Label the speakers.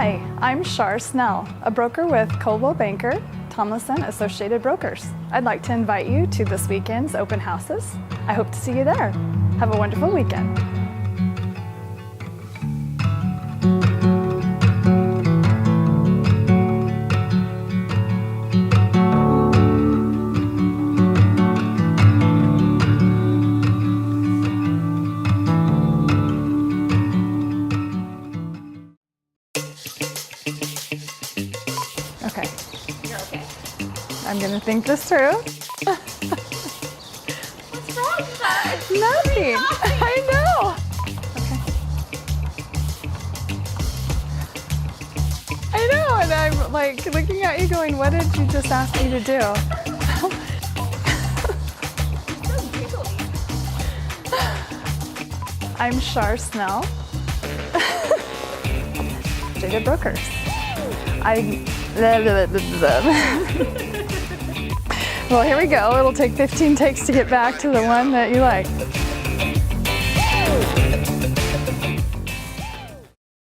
Speaker 1: Hi, I'm Shar Snell, a broker with Coldwell Banker, Tomlinson Associated Brokers. I'd like to invite you to this weekend's open houses. I hope to see you there. Have a wonderful weekend. Okay.
Speaker 2: You're okay?
Speaker 1: I'm gonna think this through.
Speaker 2: What's wrong with that?
Speaker 1: Nothing. I know. Okay. I know, and I'm like looking at you going, what did you just ask me to do?
Speaker 2: So giggly.
Speaker 1: I'm Shar Snell. Associated Brokers. Well, here we go. It'll take 15 takes to get back to the one that you like.